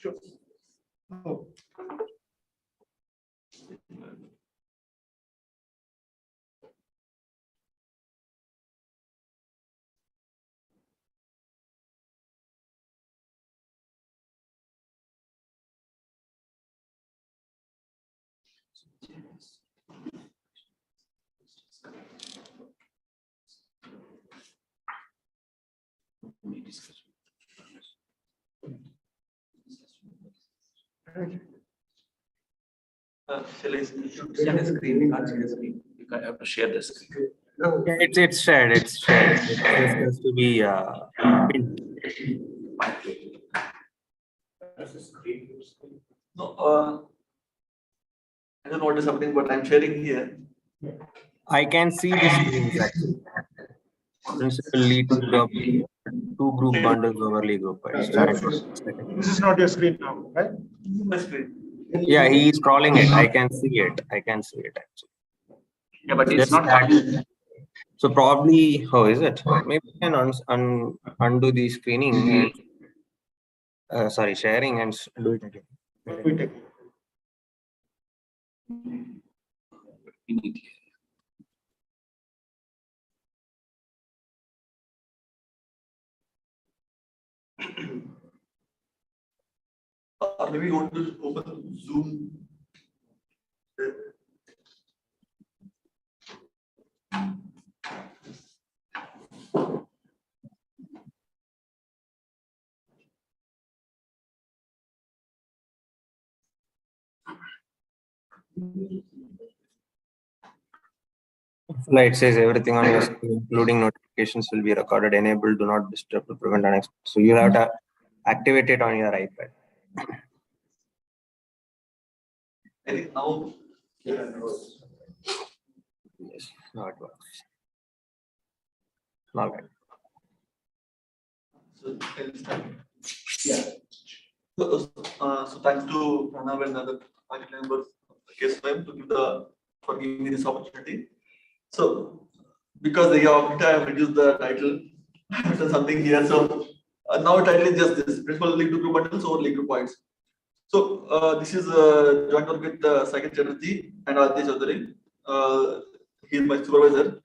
Sure. Oh. Shall I share the screen? We can't see the screen. You can have to share the screen. No. Yeah, it's shared. It's shared. It just has to be pinned. No, I don't know what is happening, but I'm sharing here. I can see the screens actually. Principal lead to two group bundles overlay group. This is not your screen now, right? My screen. Yeah, he is scrolling it. I can see it. I can see it actually. Yeah, but it's Just not coming. So probably, how is it? Maybe you can undo the screening and sorry, sharing and do it again. We take. Or maybe you want to open Zoom. It says everything on your screen, including notifications, will be recorded. Enable, do not disturb to prevent unexpected. So you have to activate it on your iPad. I think now. Yes, now it works. All right. So I'll start. Yeah. So thanks to Pranav and other faculty members of KSoM for giving me this opportunity. So because the object I have reduced the title, I have done something here. So now title is just this: principal link to group bundles or link to points. So this is joint work with Saket Chatterjee and Aditya Chaudhary. He is my supervisor,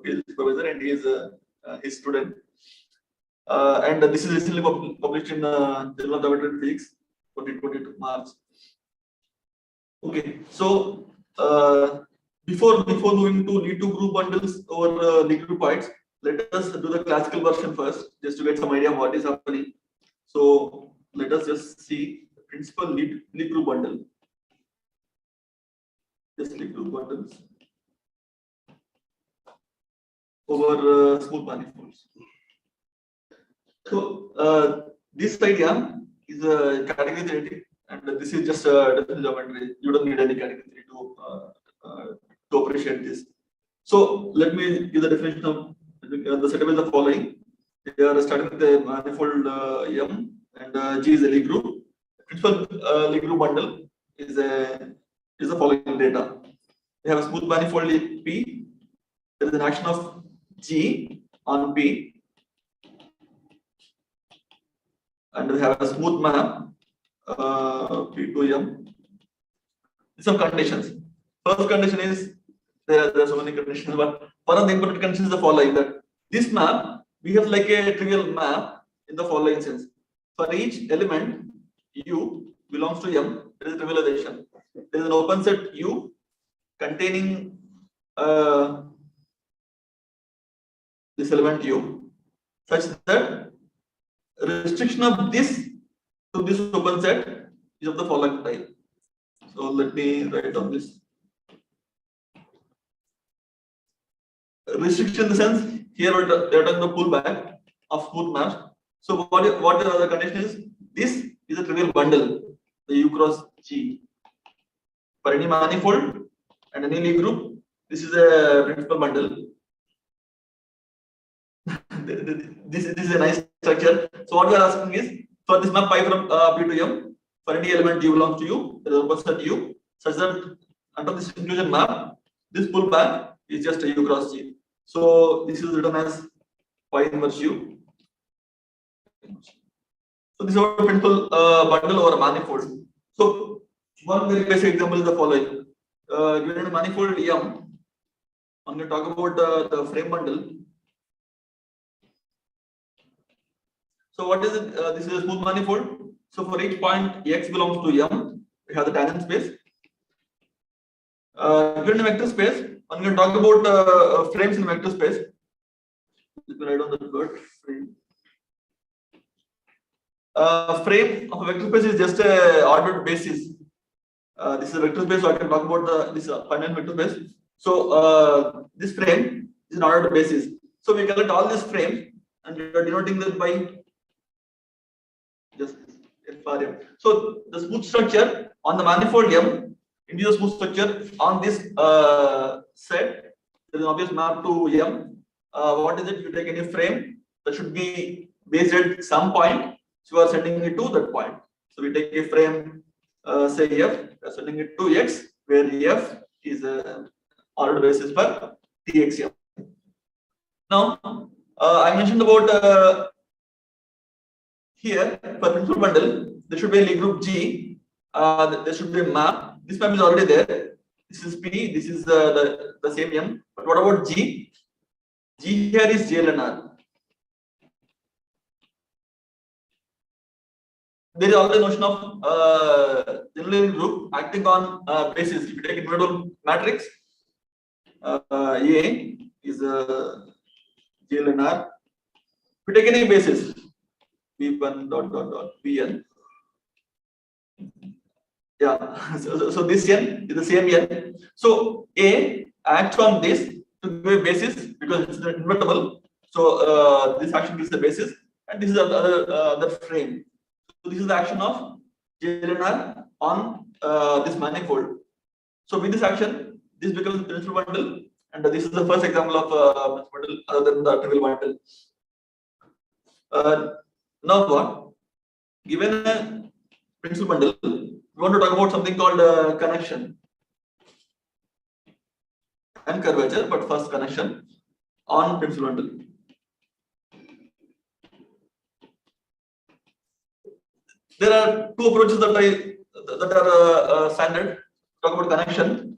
field supervisor, and he is his student. And this is recently published in Journal of Laboratory Physics, 2022 March. Okay, so before moving to lead to group bundles or lead to points, let us do the classical version first, just to get some idea of what is happening. So let us just see the principal lead group bundle. Just lead group bundles over smooth manifolds. So this idea is a category theoretic, and this is just a definition geometry. You don't need any category theory to appreciate this. So let me give the definition of the setup is the following. We are starting with the manifold M, and G is a Lie group. Principal Lie group bundle is the following data. We have a smooth manifold P. There is an action of G on P. And we have a smooth map P to M. Some conditions. First condition is there are so many conditions, but one of the important conditions is the following: that this map behaves like a trivial map in the following sense. For each element U belongs to M, there is a trivialization. There is an open set U containing this element U, such that restriction of this to this open set is of the following type. So let me write down this. Restriction in the sense here we are talking the pullback of smooth maps. So what the other condition is? This is a trivial bundle, the U cross G. For any manifold and any Lie group, this is a principal bundle. This is a nice structure. So what we are asking is, for this map pi from P to M, for any element U belongs to U, there is a set U, such that under this inclusion map, this pullback is just a U cross G. So this is written as pi inverse U. So this is our principal bundle over a manifold. So one very basic example is the following. Given a manifold M, I'm going to talk about the frame bundle. So what is it? This is a smooth manifold. So for each point X belongs to M, we have the tangent space. Given a vector space, I'm going to talk about frames in vector space. Let me write down the word frame. Frame of a vector space is just a ordered basis. This is a vector space, so I can talk about this finite vector space. So this frame is an ordered basis. So we collect all these frames and we are denoting them by just FRM. So the smooth structure on the manifold M induces smooth structure on this set. There is an obvious map to M. What is it? You take any frame that should be based at some point. So you are sending it to that point. So we take a frame, say F, we are sending it to X, where F is a ordered basis for TXM. Now, I mentioned about here for principal bundle, there should be a Lie group G. There should be a map. This map is already there. This is P. This is the same M. But what about G? G here is JLNR. There is also a notion of general group acting on basis. If you take individual matrix, A is JLNR. If you take any basis, P1 dot dot dot Pn. Yeah, so this N is the same N. So A acts on this to give a basis because it's invertible. So this action gives the basis, and this is the frame. So this is the action of JLNR on this manifold. So with this action, this becomes the principal bundle, and this is the first example of principal bundle other than the trivial bundle. Now what? Given a principal bundle, we want to talk about something called connection and curvature, but first connection on principal bundle. There are two approaches that are standard. Talk about connection.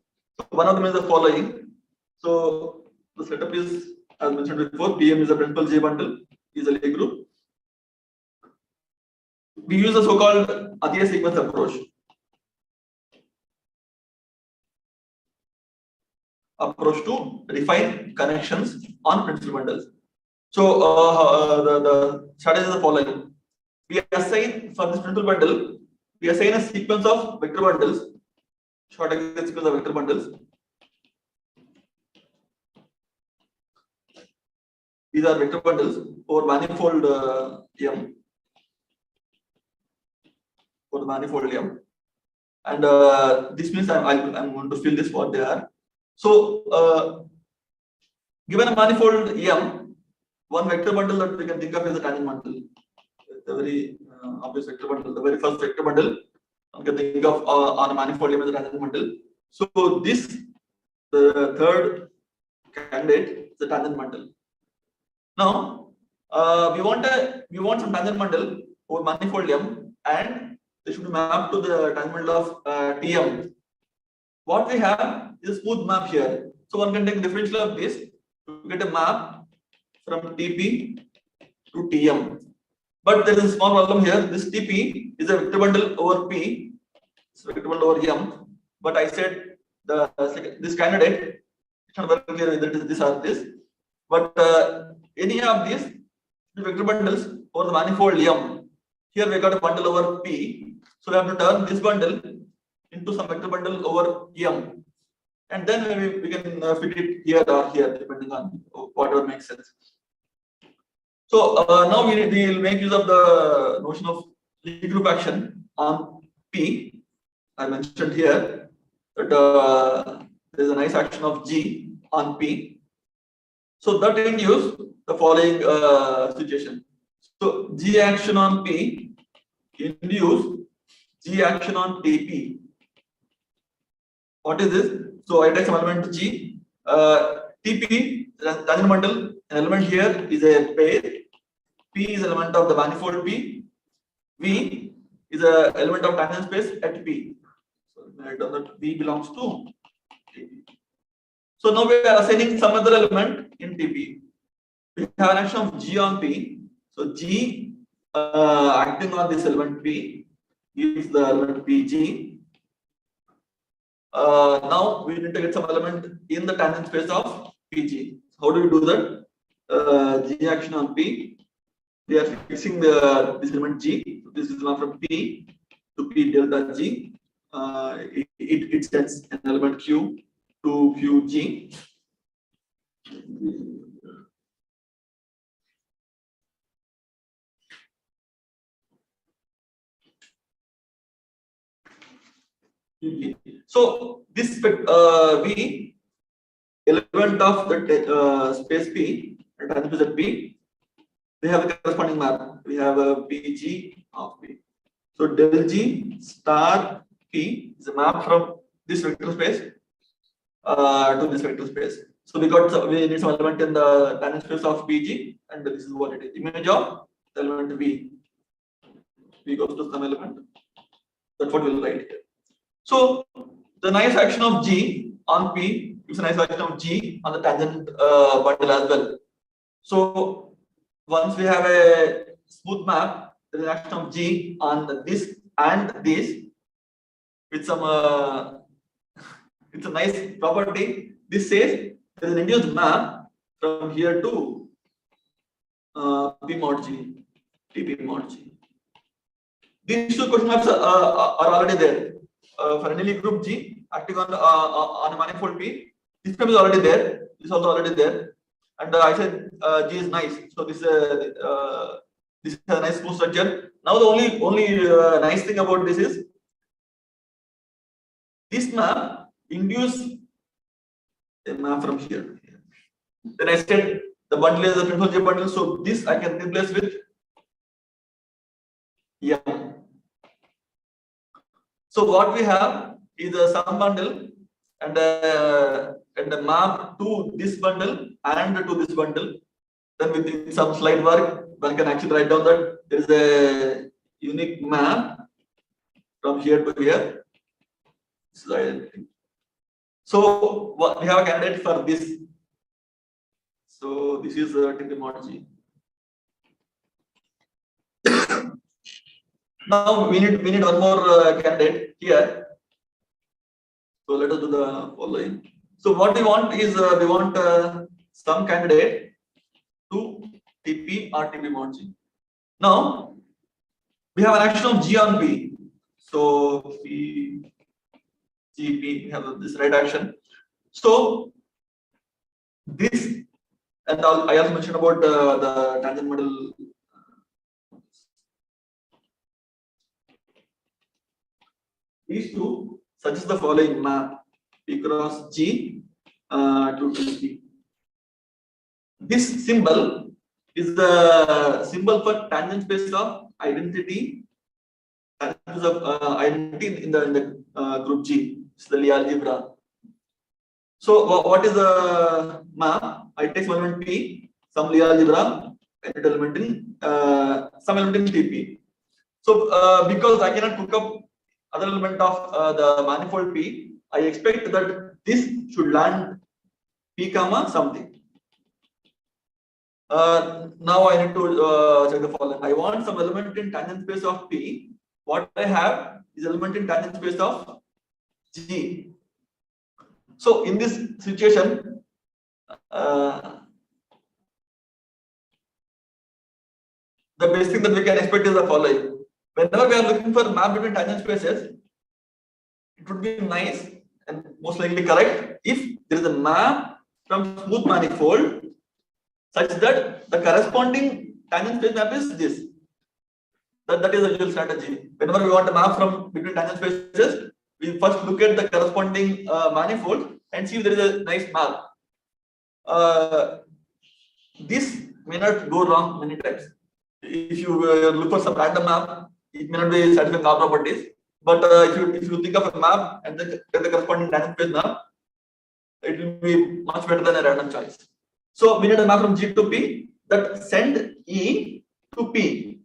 One of them is the following. So the setup is, as mentioned before, PM is a principal J bundle, is a Lie group. We use a so-called Adya sequence approach. To define connections on principal bundles. So the strategy is the following. We assign for this principal bundle, we assign a sequence of vector bundles, short sequence of vector bundles. These are vector bundles over manifold M. For the manifold M, and this means I'm going to fill this what they are. So given a manifold M, one vector bundle that we can think of is a tangent bundle. The very obvious vector bundle, the very first vector bundle we can think of on a manifold M as a tangent bundle. So this, the third candidate, is a tangent bundle. Now we want some tangent bundle over manifold M, and they should be mapped to the tangent bundle of TM. What we have is a smooth map here. So one can take differential of this to get a map from TP to TM. But there is a small problem here. This TP is a vector bundle over P, it's a vector bundle over M. But I said this candidate, it's not very clear whether it is this or this. But any of these vector bundles over the manifold M. Here we got a bundle over P. So we have to turn this bundle into some vector bundle over M, and then we can fit it here or here depending on whatever makes sense. So now we will make use of the notion of Lie group action on P. I mentioned here that there is a nice action of G on P. So that induces the following situation. So G action on P induce G action on TP. What is this? So I take some element G. TP, tangent bundle, an element here is a pair. P is element of the manifold P. V is an element of tangent space at P. So I done that V belongs to TP. So now we are assigning some other element in TP. We have an action of G on P. So G acting on this element P gives the element PG. Now we need to get some element in the tangent space of PG. How do we do that? G action on P. We are fixing this element G. So this is one from P to P delta G. It sends an element Q to Q G. So this V element of the space P and tangent space at P, we have a corresponding map. We have a PG of P. So del G star P is a map from this vector space to this vector space. So we need some element in the tangent space of PG, and this is what it is. Image of the element V. V goes to some element. That's what we'll write here. So the nice action of G on P is a nice action of G on the tangent bundle as well. So once we have a smooth map, there is an action of G on this and this with some it's a nice property. This says there is an induced map from here to P mod G, TP mod G. These two question maps are already there. For any group G acting on a manifold P, this map is already there. This is also already there. And I said G is nice. So this is a nice smooth structure. Now the only nice thing about this is this map induce a map from here. Then I said the bundle is a principal J bundle. So this I can replace with M. So what we have is a sum bundle and a map to this bundle and to this bundle. Then with some slide work, one can actually write down that there is a unique map from here to here. So we have a candidate for this. So this is TP mod G. Now we need one more candidate here. So let us do the following. So what we want is we want some candidate to TP or TP mod G. Now we have an action of G on P. So P G P, we have this right action. So this, and I also mentioned about the tangent model. These two suggest the following map P cross G to TP. This symbol is the symbol for tangent space of identity. Tangent of identity in the group G. It's the Lie algebra. So what is the map? I take some element P, some Lie algebra, and element in some element in TP. So because I cannot hook up other element of the manifold P, I expect that this should land P comma something. Now I need to check the following. I want some element in tangent space of P. What I have is element in tangent space of G. So in this situation, the best thing that we can expect is the following. Whenever we are looking for map between tangent spaces, it would be nice and most likely correct if there is a map from smooth manifold such that the corresponding tangent space map is this. That is the usual strategy. Whenever we want a map from between tangent spaces, we first look at the corresponding manifold and see if there is a nice map. This may not go wrong many times. If you look for some random map, it may not be satisfying all properties. But if you think of a map and then get the corresponding tangent space map, it will be much better than a random choice. So we need a map from G to P that send E to P.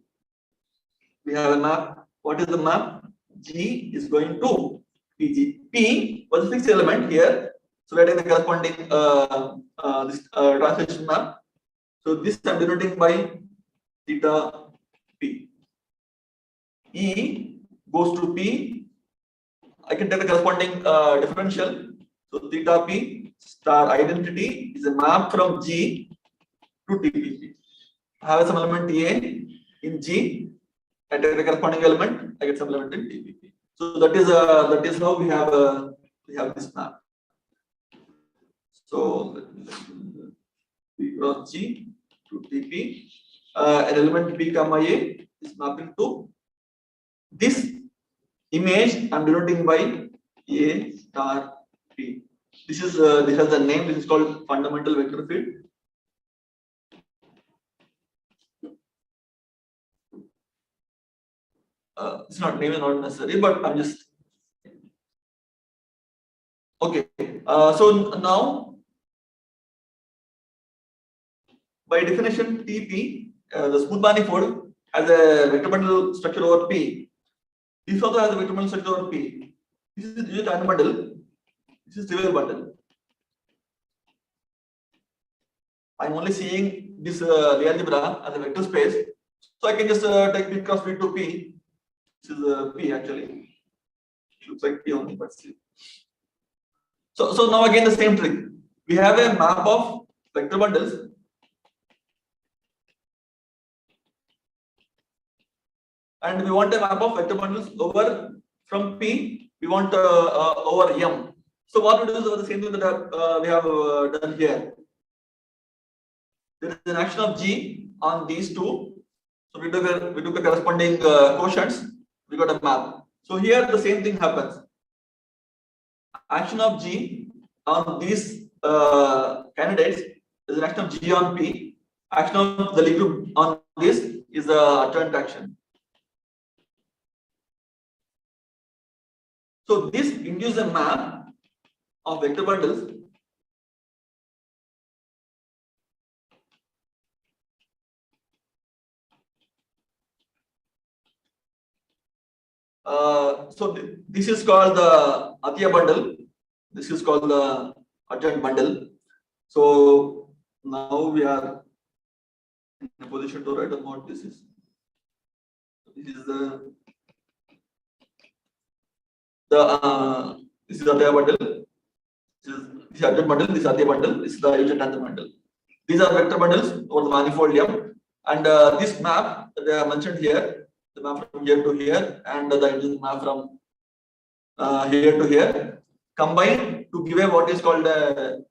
we have a map. What is the map? G is going to PG. P was a fixed element here. So we are taking the corresponding this translation map. So this I'm denoting by theta P. E goes to P. I can take the corresponding differential. So theta P star identity is a map from G to TP. I have some element A in G. I take the corresponding element. I get some element in TP. So that is how we have this map. So P cross G to TP. An element P comma A is mapping to this image. I'm denoting by A star P. This has the name. This is called fundamental vector field. It's not name is not necessary, but I'm just okay. So now, by definition, TP, the smooth manifold has a vector bundle structure over P. This also has a vector bundle structure over P. This is the tandem bundle. This is trivial bundle. I'm only seeing this Lie algebra as a vector space, so I can just take P cross P to P. This is P actually. It looks like P only, but still. So now again the same trick. We have a map of vector bundles. And we want a map of vector bundles over from P. We want over M. So what we do is the same thing that we have done here. There is an action of G on these two. So we took a corresponding quotients. We got a map. So here the same thing happens. Action of G on these candidates is an action of G on P. Action of the Lie group on this is the adjoint action. So this induces a map of vector bundles so this is called the Atiya bundle. This is called the adjoint bundle. So now we are in a position to write down what this is. This is the this is the Atiya bundle. This is adjoint bundle. This is Atiya bundle. This is the adjoint tandem bundle. These are vector bundles over the manifold M, and this map that I have mentioned here, the map from here to here, and the map from here to here, combined to give a what is called a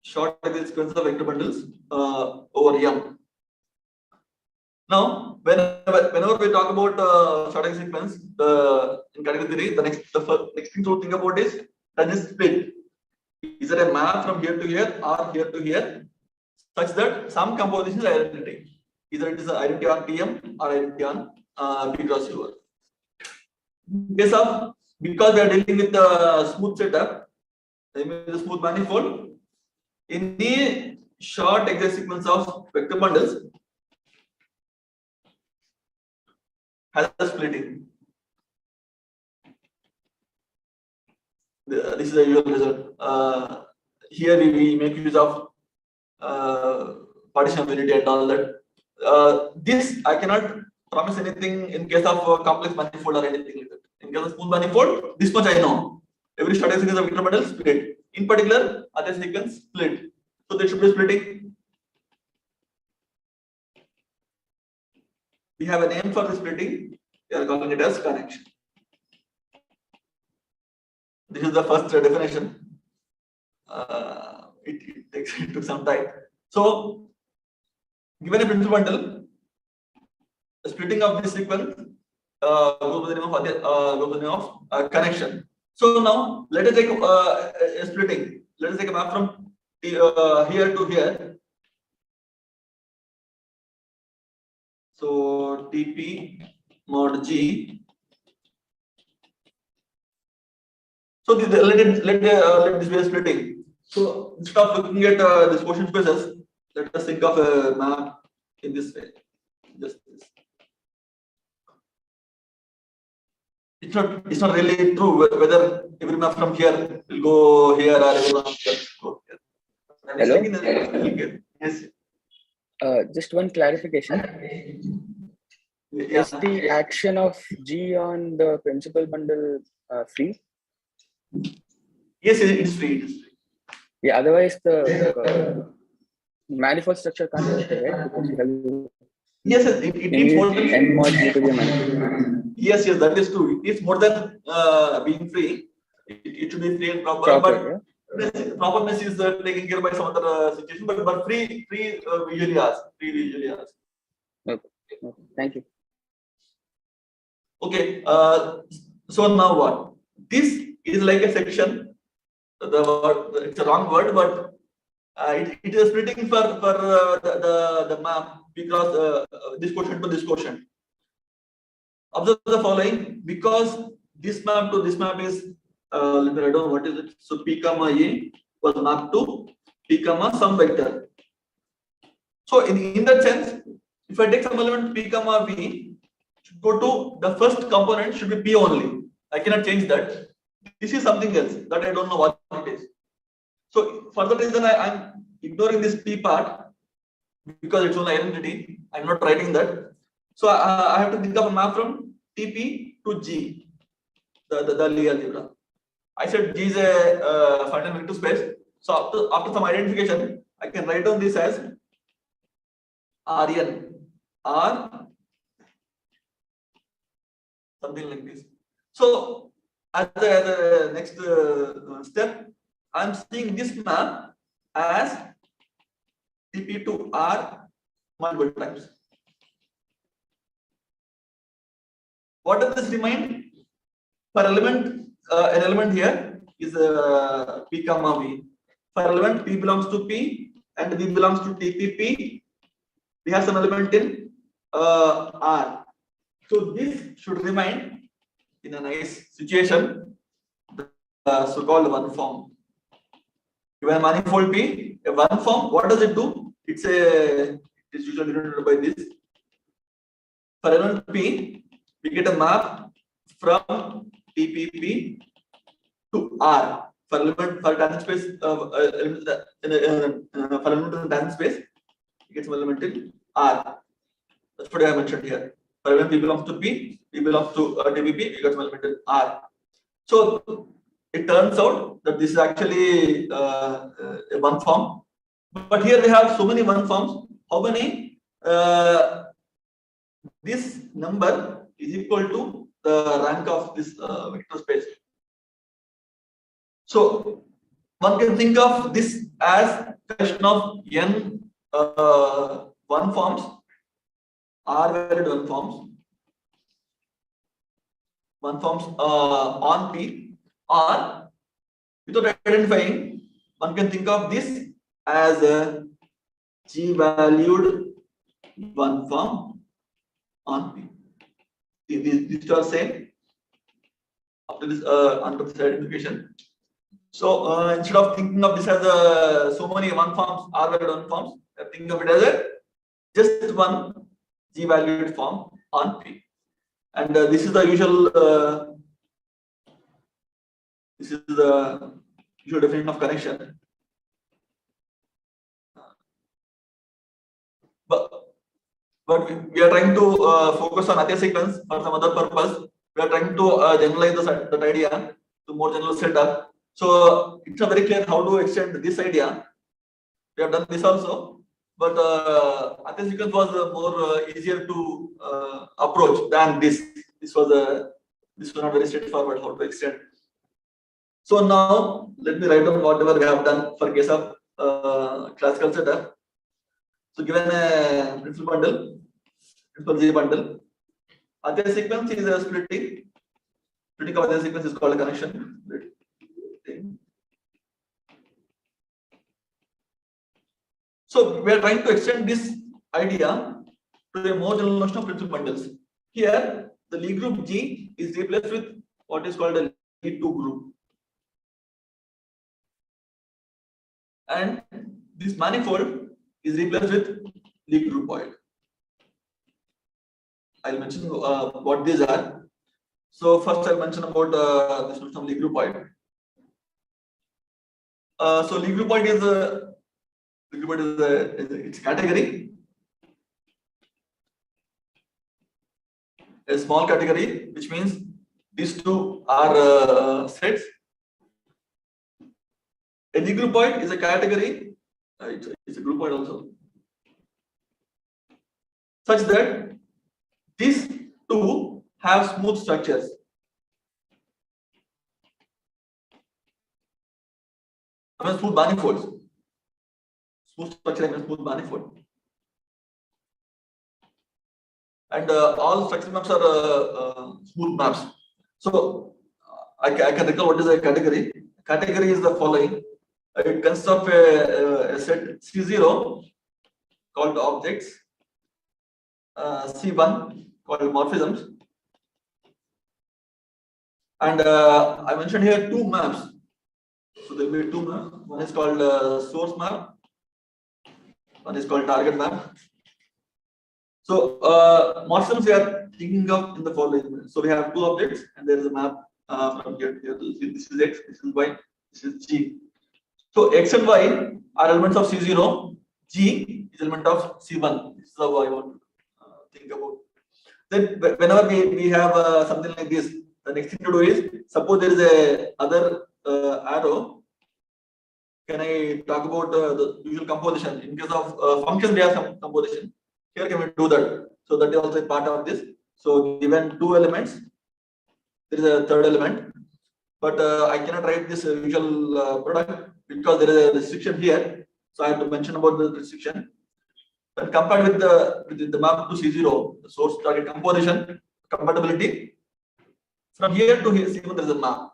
short sequence of vector bundles over M. Now, whenever we talk about short sequence in category 3, the next thing to think about is tangent split. Is there a map from here to here or here to here, such that some composition is identity? Either it is an identity on TM or identity on P cross U. In case of, because we are dealing with the smooth setup, the smooth manifold, in the short exact sequence of vector bundles has a splitting. This is the usual result. Here we make use of partition ability and all that. This I cannot promise anything in case of complex manifold or anything like that. In case of smooth manifold, this much I know. Every short sequence of vector bundle split. In particular, other sequence split. So there should be splitting. We have a name for the splitting. We are calling it as connection. This is the first definition. It took some time. So, given a principal bundle, the splitting of this sequence goes by the name of connection. So now let us take a splitting. Let us take a map from here to here. So TP mod G. So let this be a splitting. So instead of looking at these quotient spaces, let us think of a map in this way. Just this. it's not really true whether every map from here will go here or every map will go here. Hello? Yes. Just one clarification. Yeah. Is the action of G on the principal bundle free? Yes, it is free. It is free. Yeah, otherwise the manifold structure can't work, right? Because you have Yes, it you needs more need than n mod G to be a manifold. Yes, that is true. It is more than being free. It should be free and proper. Proper, But properness is taken care by some other situation. But free we usually ask. Free we usually ask. Okay. Thank you. Okay. So now what? This is like a section. The word, it's a wrong word, but it is splitting for the map because this quotient to this quotient. Observe the following, because this map to this map is let me write down what is it. So P comma A was mapped to P comma some vector. So in that sense, if I take some element P comma V, should go to the first component should be P only. I cannot change that. This is something else that I don't know what it is. So for that reason, I'm ignoring this P part because it's only identity. I'm not writing that. So I have to think of a map from TP to G, the Lie algebra. I said G is a finite vector space. So after some identification, I can write down this as Rn, R, something like this. So as the next step, I'm seeing this map as TP to R multiple times. What does this remind? For element, an element here is P comma V. For element P belongs to P and V belongs to TPP. We have some element in R. So this should remain in a nice situation, the so-called one form. Given a manifold P, a one form, what does it do? It's usually denoted by this. For element P, we get a map from TPP to R. For element for tangent space, for element in tangent space, we get some element in R. That's what I have mentioned here. For element P belongs to P, P belongs to TPP, we got some element in R. So it turns out that this is actually a one form. But here we have so many one forms. How many? This number is equal to the rank of this vector space. So one can think of this as collection of n one forms, R valid one forms on P, or without identifying, one can think of this as a G valued one form on P. These are same after this under this identification. So instead of thinking of this as so many one forms, R valued one forms, think of it as just one G valued form on P. And this is the usual definition of connection. But we are trying to focus on Athe sequence for some other purpose. We are trying to generalize that idea to more general setup. So it's not very clear how to extend this idea. We have done this also, but Athe sequence was more easier to approach than this. This was not very straightforward how to extend. So now let me write down whatever we have done for case of classical setup. So given a principal bundle, principal G bundle, Athe sequence is a splitting. Splitting of Athe sequence is called a connection. So we are trying to extend this idea to a more general notion of principal bundles. Here, the Lie group G is replaced with what is called a Lie2 group. And this manifold is replaced with Lie groupoid. I'll mention what these are. So first I'll mention about this notion of Lie groupoid. So Lie groupoid is its category, a small category, which means these two are sets. A Lie groupoid is a category, it's a groupoid also, such that these two have smooth structures. I mean smooth manifolds. Smooth structure, I mean smooth manifold. And all structure maps are smooth maps. So I can recall what is a category. Category is the following. It consists of a set C0 called objects, C1 called morphisms, and I mentioned here two maps. So there will be two maps. One is called source map, one is called target map. So morphisms we are thinking of in the following. So we have two objects and there is a map from here to here. This is X, this is Y, this is G. So X and Y are elements of C0, G is element of C1. This is how I want to think about. Then whenever we have something like this, the next thing to do is, suppose there is a other arrow. Can I talk about the usual composition? In case of functions, we have some composition. Here can we do that? So that is also a part of this. So given two elements, there is a third element, but I cannot write this usual product because there is a restriction here. So I have to mention about the restriction. But compared with the map to C0, the source target composition, compatibility, from here to here, C1 there is a map.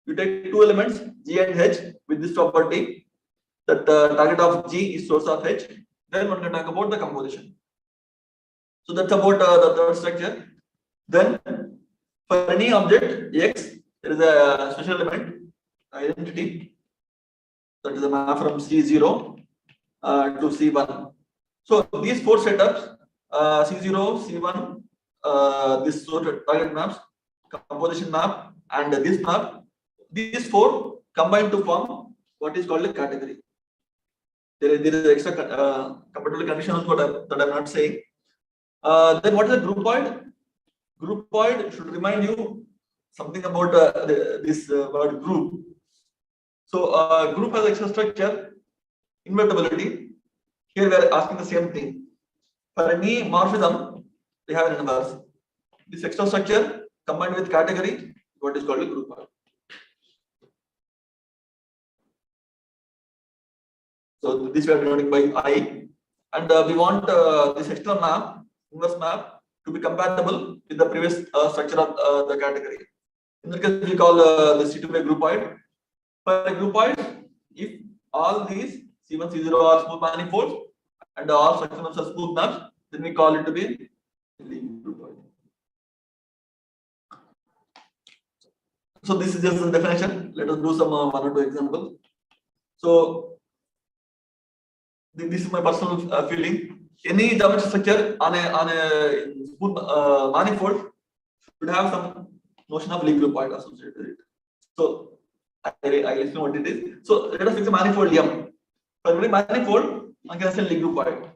You take two elements, G and H, with this property, that target of G is source of H, then one can talk about the composition. So that's about the third structure. Then for any object X, there is a special element, identity, that is a map from C0 to C1. So these four setups, C0, C1, this sort of target maps, composition map, and this map, these four combine to form what is called a category. There is extra compatibility condition also that I'm not saying. Then what is a groupoid? Groupoid should remind you something about this word group. So group has extra structure, invertibility. Here we are asking the same thing. For any morphism, they have an inverse. This extra structure combined with category, what is called a groupoid. So this we are denoting by I, and we want this extra map, inverse map, to be compatible with the previous structure of the category. In that case, we call the C to be a groupoid. For a groupoid, if all these C1, C0 are smooth manifolds and all structure maps are smooth maps, then we call it to be a groupoid. So this is just the definition. Let us do some one or two examples. So this is my personal feeling. Any geometry structure on a smooth manifold should have some notion of Lie groupoid associated with it. So I explain what it is. So let us fix a manifold M. For every manifold, I can say Lie groupoid.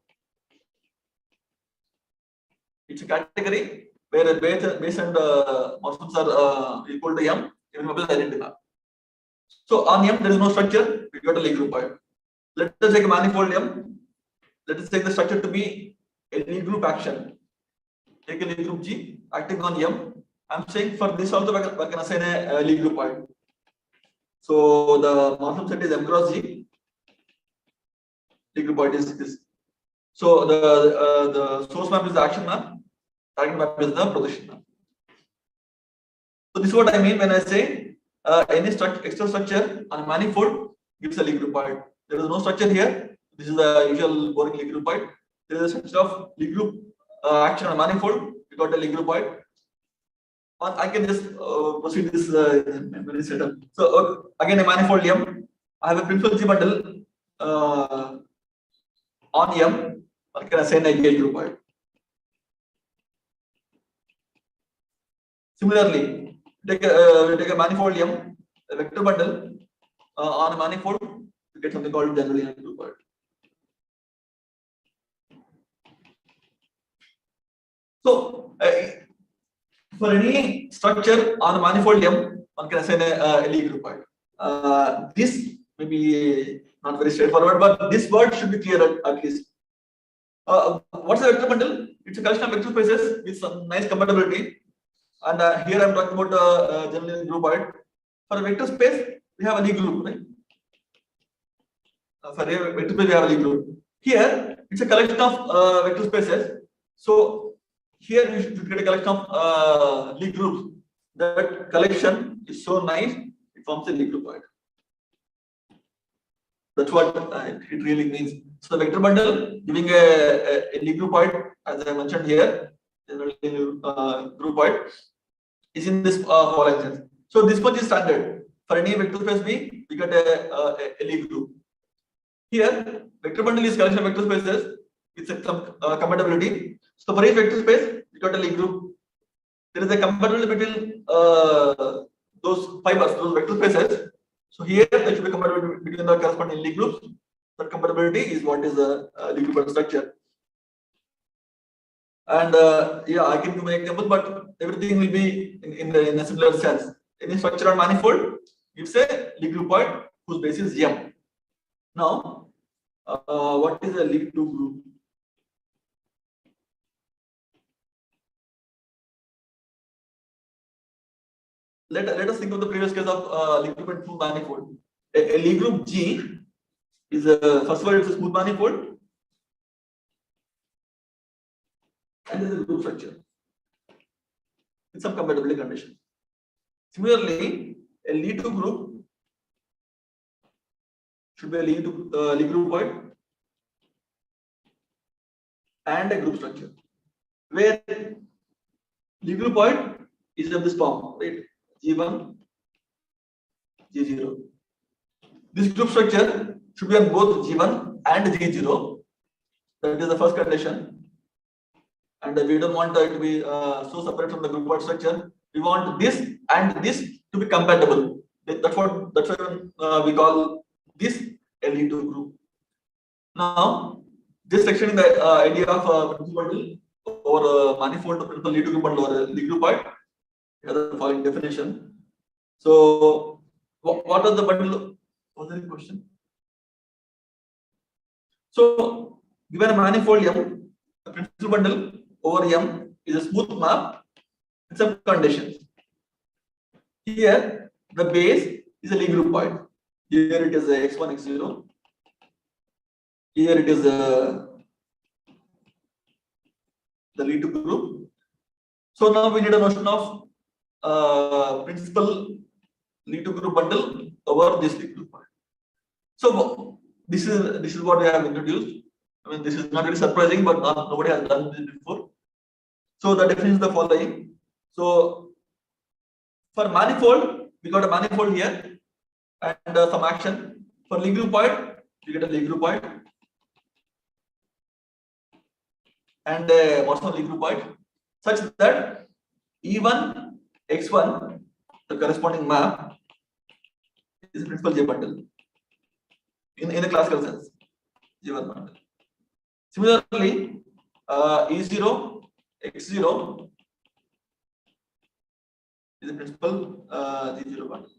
It's a category where base and morphisms are equal to M. Every map is identical. So on M there is no structure. We got a Lie groupoid. Let us take a manifold M. Let us take the structure to be a Lie group action. Take a Lie group G acting on M. I'm saying for this also we can assign a Lie groupoid. So the morphism set is M cross G. Lie groupoid is this. So the source map is the action map. Target map is the projection map. So this is what I mean when I say any extra structure on a manifold gives a Lie groupoid. There is no structure here. This is the usual boring Lie groupoid. There is a structure of Lie group action on a manifold. We got a Lie groupoid. I can just proceed this memory setup. So again a manifold M. I have a principal G bundle on M. I can assign a Lie groupoid. Similarly, we take a manifold M, a vector bundle on a manifold, we get something called generally unique groupoid. So for any structure on a manifold M, one can assign a Lie groupoid. This may be not very straightforward, but this word should be clear at least. What's a vector bundle? It's a collection of vector spaces with some nice compatibility. And here I'm talking about general groupoid. For a vector space, we have a Lie group, right? For a vector space, we have a Lie group. Here, it's a collection of vector spaces. So here we should get a collection of Lie groups. That collection is so nice, it forms a Lie groupoid. That's what it really means. So the vector bundle giving a Lie groupoid, as I mentioned here, general groupoid, is in this following sense. So this much is standard. For any vector space V, we get a Lie group. Here, vector bundle is collection of vector spaces with some compatibility. So for each vector space, we got a Lie group. There is a compatibility between those fibers, those vector spaces. So here there should be compatibility between the corresponding Lie groups. That compatibility is what is the Lie group structure. And yeah, I can give an example, but everything will be in a similar sense. Any structure on manifold gives a Lie groupoid whose base is M. Now, what is a Lie 2 group? Let us think of the previous case of Lie group and smooth manifold. A Lie group G is first of all it's a smooth manifold and is a group structure with some compatibility condition. Similarly, a Lie 2 group should be a Lie groupoid and a group structure, where Lie groupoid is of this form, right? G1, G0. This group structure should be on both G1 and G0. That is the first condition. And we don't want it to be so separate from the groupoid structure. We want this and this to be compatible. That's why we call this a Lie 2 group. Now, this section in the idea of principal bundle or manifold of principal Lie 2 group bundle or Lie groupoid. Here are the following definition. So, what are the bundle? Was there a question? So, given a manifold M, the principal bundle over M is a smooth map with some conditions. Here, the base is a Lie groupoid. Here it is a x1, x0. Here it is the Lie 2 group. So now we need a notion of principal Lie 2 group bundle over this Lie group bundle. So this is what we have introduced. I mean, this is not very surprising, but nobody has done this before. So the definition is the following. So for manifold, we got a manifold here and some action. For Lie groupoid, we get a Lie groupoid and a Morrison Lie groupoid, such that E1 x1, the corresponding map, is a principal J bundle in a classical sense, J1 bundle. Similarly, E0 x0 is a principal G0 bundle.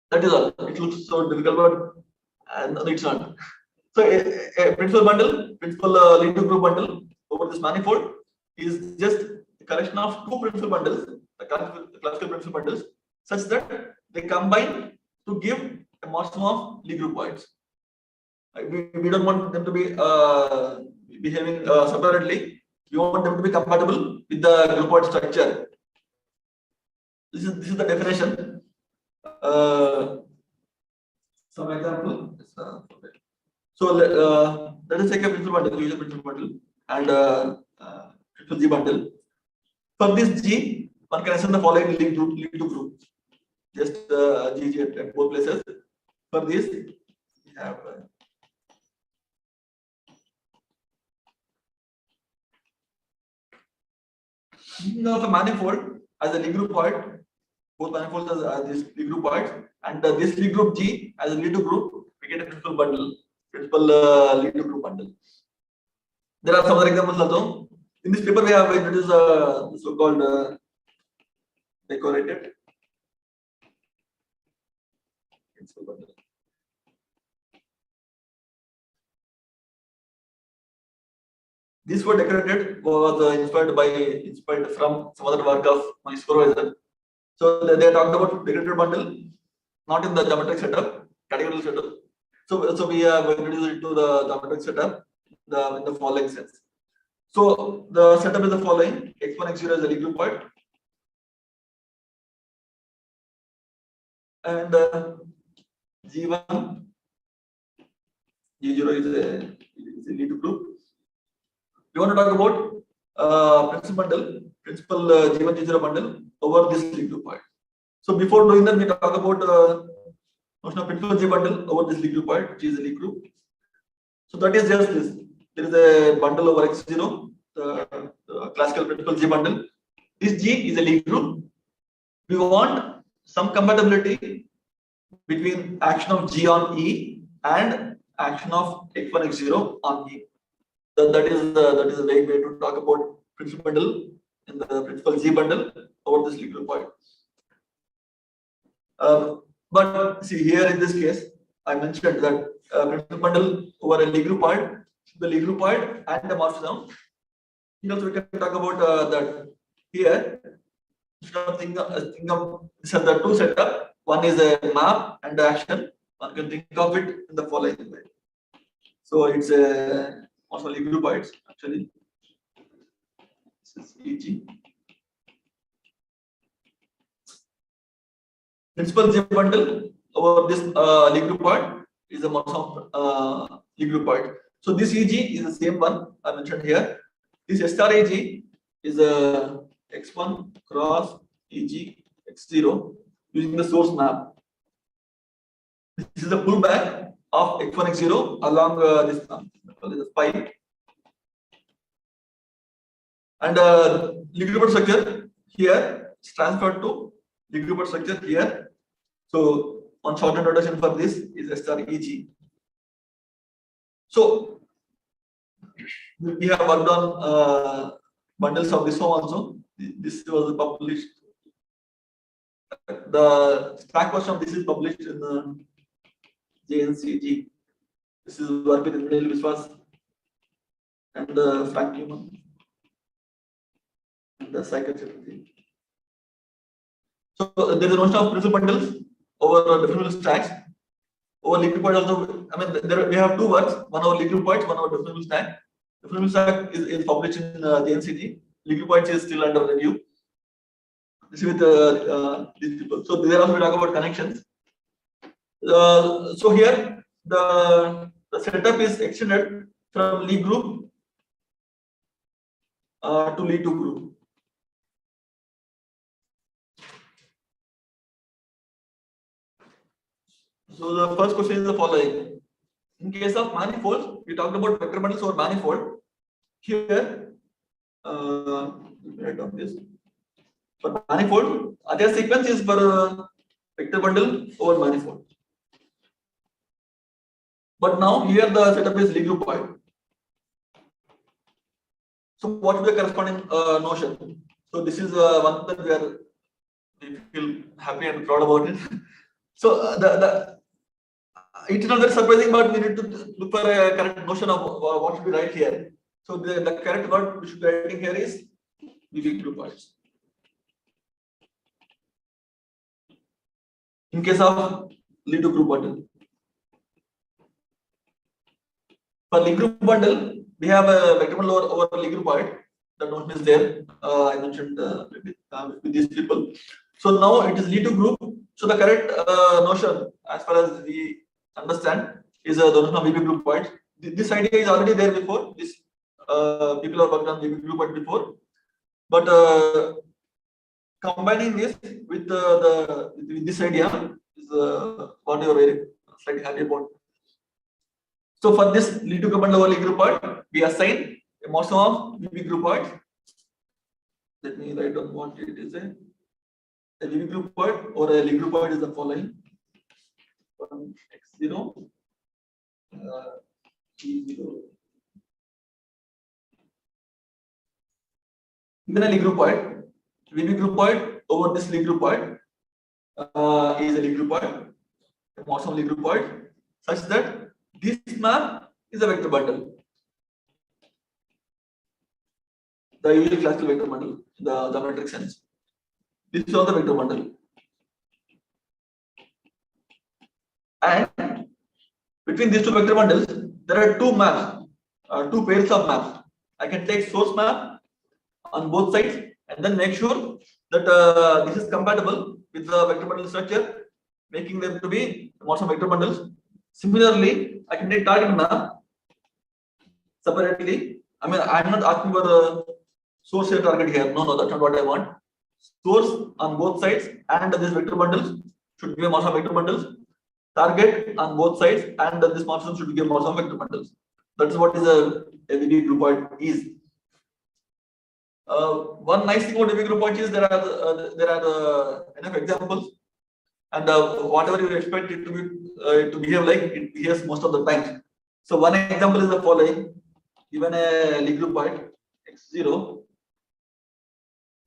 That is all. It looks so difficult, but no, it's not. So a principal bundle, principal Lie 2 group bundle over this manifold is just a collection of two principal bundles, the classical principal bundles, such that they combine to give a maximum of Lie groupoids. We don't want them to be behaving separately. We want them to be compatible with the groupoid structure. This is the definition. Some example. So let us take a principal bundle, use a principal bundle and principal G bundle. For this G, one can assign the following Lie 2 group. Just GG at both places. For this, we have of a manifold as a Lie groupoid both manifolds are these Lie group points, and this Lie group G as a Lie group, we get a principal bundle, principal Lie group bundle. There are some other examples also. In this paper, we have introduced the so-called decorated principal bundle. This word decorated was inspired from some other work of my supervisor. So they talked about decorated bundle, not in the geometric setup, categorical setup. So we have introduced it to the geometric setup in the following sense. So the setup is the following: x1, x0 is a Lie group point, and G1, G0 is a Lie group. We want to talk about principal G1, G0 bundle over this Lie group point. So before doing that, we talk about notion of principal G bundle over this Lie group point, which is a Lie group. So that is just this. There is a bundle over x0, the classical principal G bundle. This G is a Lie group. We want some compatibility between action of G on E and action of x1, x0 on E. That is the right way to talk about principal bundle in the principal G bundle over this Lie group point. But see here in this case, I mentioned that principal bundle over a Lie group point, the Lie group point and the morphism. Here also we can talk about that here. Instead of think of these are the two setup. One is a map and the action. One can think of it in the following way. So it's a also Lie group points actually. This is EG. Principal G bundle over this Lie group point is a morphism Lie group point. So this EG is the same one I mentioned here. This star EG is a x1 cross EG x0 using the source map. This is the pullback of x1 x0 along this spike, and Lie group structure here is transferred to Lie group structure here. So one shortened notation for this is a star EG. So we have worked on bundles of this one also. This was published. The stack version of this is published in JNCG. This is work with Neil Viswas and Frank Newman and the psychiatry. So there is a notion of principal bundles over different stacks. Over Lie group point also, I mean, we have two works, one over Lie group points, one over different stack. Different stack is published in JNCG. Lie group points is still under review. This is with these people. So there also we talk about connections. So here the setup is extended from Lie group to Lie 2 group. So the first question is the following. In case of manifolds, we talked about vector bundles over manifold. Here, write down this. For manifold, other sequence is for vector bundle over manifold. But now here the setup is Lie group point. So what is the corresponding notion? So this is one that we feel happy and proud about it. So it's not that surprising, but we need to look for a correct notion of what should be right here. So the correct word we should be writing here is VB group points. In case of Lie 2 group bundle. For Lie group bundle, we have a vector bundle over Lie group point. The notion is there. I mentioned with these people. So now it is Lie 2 group. So the correct notion, as far as we understand, is the notion of VB group points. This idea is already there before. This people have worked on VB group point before, but combining this with this idea is what you are very slightly happy about. So for this Lie 2 group bundle over Lie group point, we assign a morphism of VB group points. Let me write down what it is. a VB groupoid or a Lie groupoid is the following. One x0, e0. Then a Lie groupoid, VB groupoid over this Lie groupoid is a Lie groupoid, a Morse Lie groupoid, such that this map is a vector bundle. The usual classical vector bundle, the metric sense. This is also the vector bundle. And between these two vector bundles, there are two maps, two pairs of maps. I can take source map on both sides and then make sure that this is compatible with the vector bundle structure, making them to be Morse vector bundles. Similarly, I can take target map separately. I mean, I'm not asking for the source here, target here. No, that's not what I want. Source on both sides and this vector bundles should give a Morse vector bundles. Target on both sides and this Morse should give Morse vector bundles. That's what is a VB groupoid is. One nice thing about VB groupoid is there are enough examples, and whatever you expect it to be to behave like, it behaves most of the time. So one example is the following: given a Lie groupoid x0,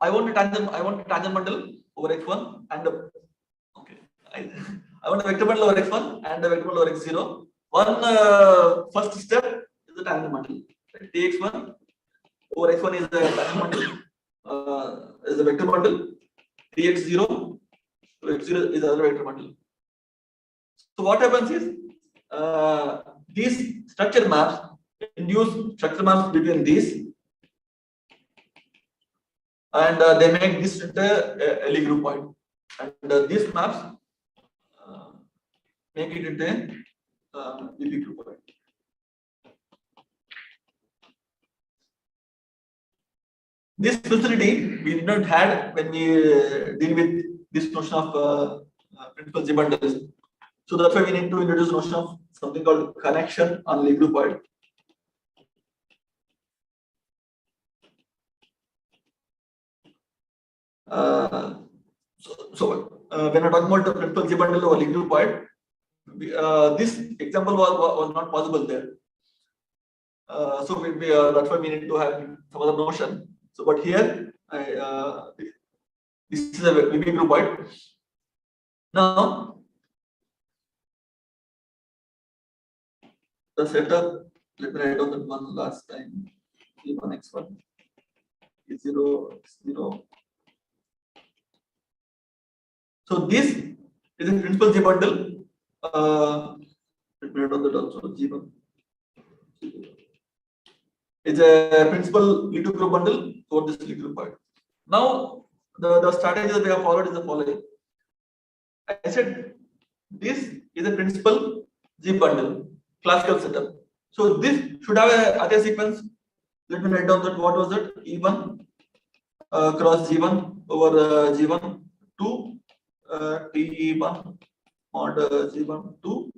I want a tangent bundle over x1 and I want a vector bundle over x1 and a vector bundle over x0. One first step is the tangent bundle. Tx1 over x1 is the tangent bundle, is the vector bundle. Tx0 to x0 is the other vector bundle. So what happens is these structure maps induce structure maps between these, and they make this into a Lie groupoid, and these maps make it into a VB groupoid. This facility we did not had when we deal with this notion of principal G bundles. So that's why we need to introduce notion of something called connection on Lie groupoid. So when we're talking about the principal G bundle or Lie groupoid, this example was not possible there. So that's why we need to have some other notion. So, but here, this is a VB groupoid. Now, the setup, let me write down that one last time. E1 x1 is 0 0. So this is a principal G bundle. Let me write down that also G1. It's a principal Lie group bundle for this Lie groupoid. Now, the strategy that we have followed is the following. I said this is a principal G bundle, classical setup. So this should have a array sequence. Let me write down that what was it? E1 cross G1 over G1 to T1 mod G1 to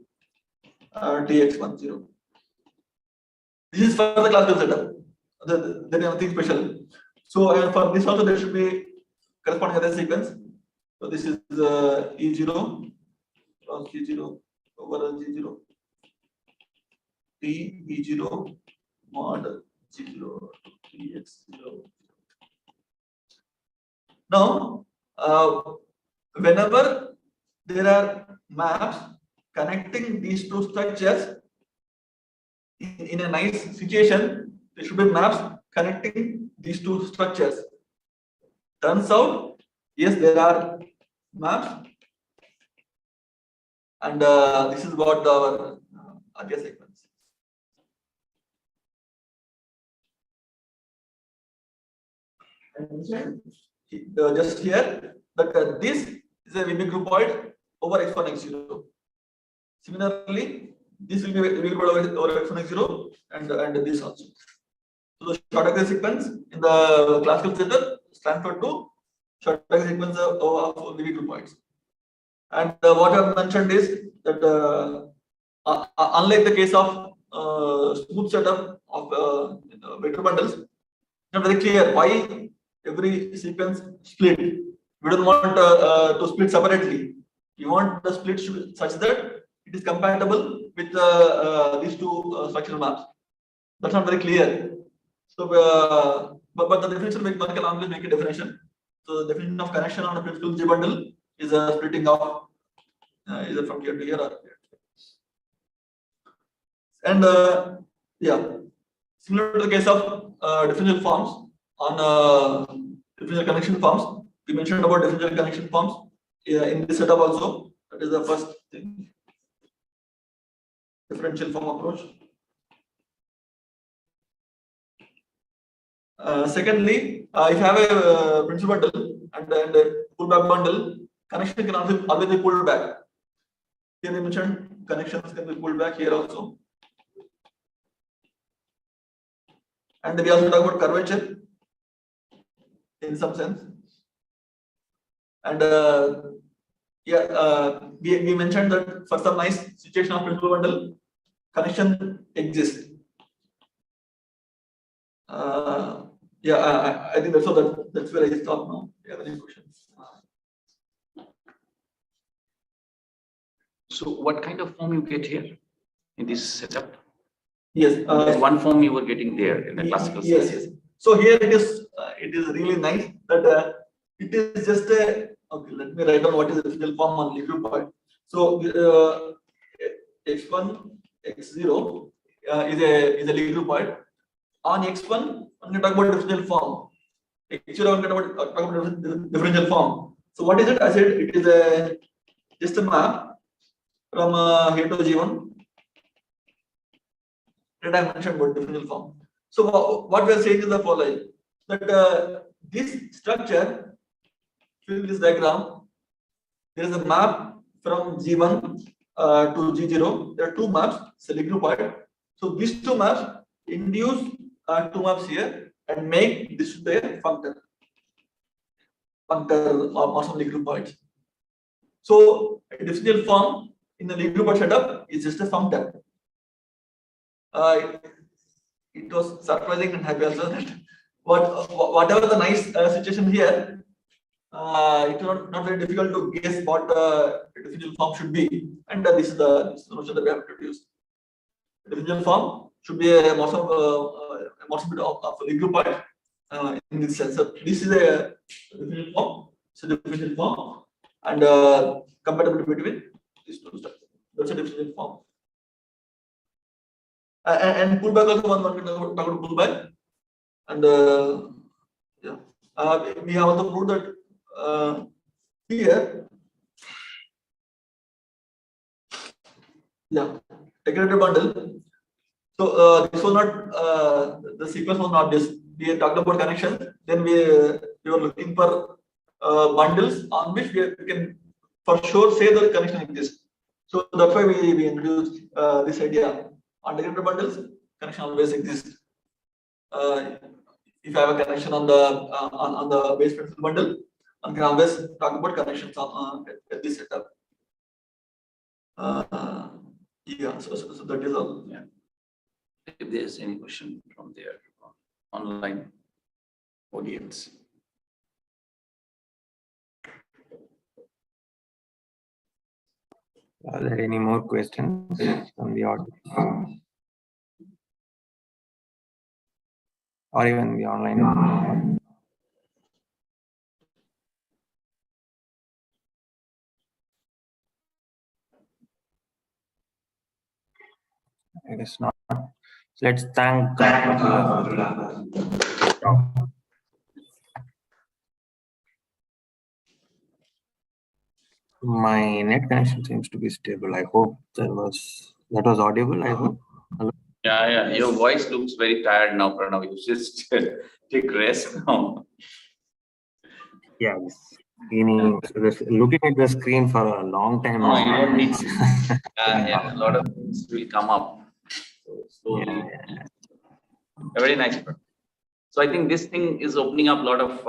Tx1 0. This is for the classical setup. There is nothing special. So for this also there should be corresponding array sequence. So this is E0 cross G0 over G0 T E0 mod G0 to Tx0. Now, whenever there are maps connecting these two structures, in a nice situation, there should be maps connecting these two structures. Turns out, yes, there are maps, and this is what our array sequence. Just here, that this is a VB groupoid over x1 x0. Similarly, this will be VB groupoid over x1 x0 and this also. So the short array sequence in the classical setup stands for two short array sequence of VB groupoids. And what I have mentioned is that unlike the case of smooth setup of vector bundles, it's not very clear why every sequence split We don't want to split separately. You want the split should be such that it is compatible with these two structural maps. That's not very clear. So, but the definition one can always make a definition. So the definition of connection on a principal G bundle is a splitting of either from here to here or here. And yeah, similar to the case of differential forms on differential connection forms. We mentioned about differential connection forms in this setup also. That is the first thing. Differential form approach. Secondly, if you have a principal bundle and a pullback bundle, connection can also always be pulled back. Here we mentioned connections can be pulled back here also. And we also talk about curvature in some sense. And we mentioned that for some nice situation of principal bundle, connection exists. I think that's where I stop now. Do you have any questions? So what kind of form you get here in this setup? Yes. There's one form you were getting there in the classical yes, sense. yes. So here it is really nice that it is just a, okay, let me write down what is the differential form on liquid point. So x1, x0 is a liquid point. On x1, I'm going to talk about differential form. X0, I'm going to talk about differential form. So what is it? I said it is just a map from here to G1. That I mentioned about differential form. So what we are saying is the following: that this structure, fill this diagram. There is a map from G1 to G0. There are two maps. It's a liquid point. So these two maps induce two maps here and make this their functor or some liquid points. So a differential form in the liquid point setup is just a functor. It was surprising and happy also that whatever the nice situation here, it was not very difficult to guess what the differential form should be, and this is the notion that we have introduced. The differential form should be a Morse bit of a liquid point in this sense. So this is a differential form. It's a differential form, and compatibility between these two structures. That's a differential form. And pullback also one can talk about pullback, and we have also proved that here, decorated bundle. So this was not the sequence was not this. We talked about connection. Then we were looking for bundles on which we can for sure say that connection exists. So that's why we introduced this idea. On decorated bundles, connection always exists. If you have a connection on the base principal bundle, one can always talk about connections at this setup. So that is all. Yeah. If there's any question from their online audience. Are there any more questions from the audience? Or even the online? I guess not. Let's thank My net connection seems to be stable. I hope that was audible. I hope. Hello? Yeah. Your voice looks very tired now, Pranav. You just take rest now. Yeah. Looking at the screen for a long time. No, you don't need to. A lot of things will come up. So slowly. Yeah. Very nice. So I think this thing is opening up a lot of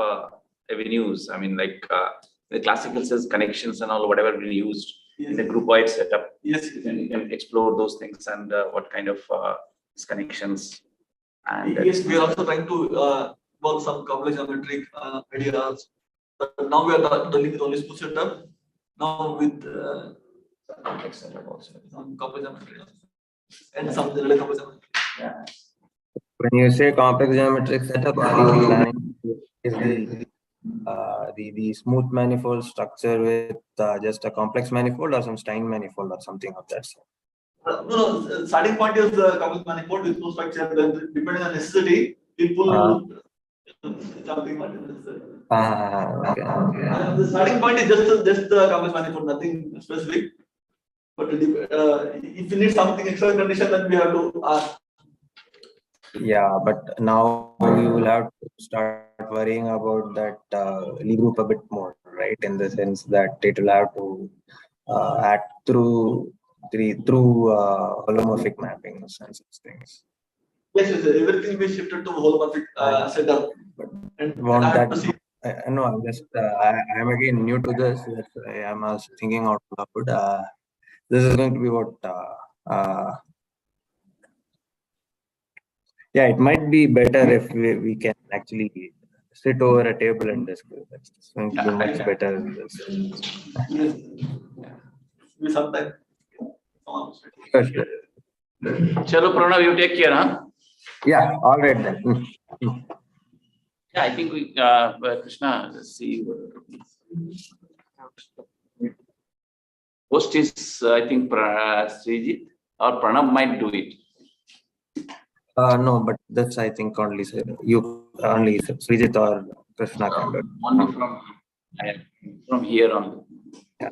avenues. I mean, like the classical says connections and all, whatever we used in the group-wide setup. Yes, You can explore those things and what kind of connections. And yes, we are also trying to work some complex geometric ideas But now we are dealing with only smooth setup. Now with complex setup also, complex geometry and some related complex geometry. Yeah. When you say complex geometric setup, are you planning to is the smooth manifold structure with just a complex manifold or some Stein manifold or something of that sort? No, starting point is the complex manifold with no structure. Then depending on necessity, people something like this. Okay. The starting point is just the complex manifold, nothing specific. But if you need something extra condition, then we have to ask. Yeah, but now you will have to start worrying about that Lie group a bit more, right? In the sense that it will have to act through holomorphic mappings and such things. Yes, everything we shifted to holomorphic setup. And Want I have that? to see. No, I'm just I am again new to this. I am also thinking out loud. This is going to be what. Yeah, it might be better if we can actually sit over a table and discuss. It's going to be much better. Yes. We sometimes. Sure. Chalo, Pranav, you take care, huh? Yeah, all right then. Yeah, I think we, Krishna, let's see. Host is, I think, Srijit or Pranav might do it. No, but that's I think only Srijit or Krishna can do it. Only from here on. Yeah.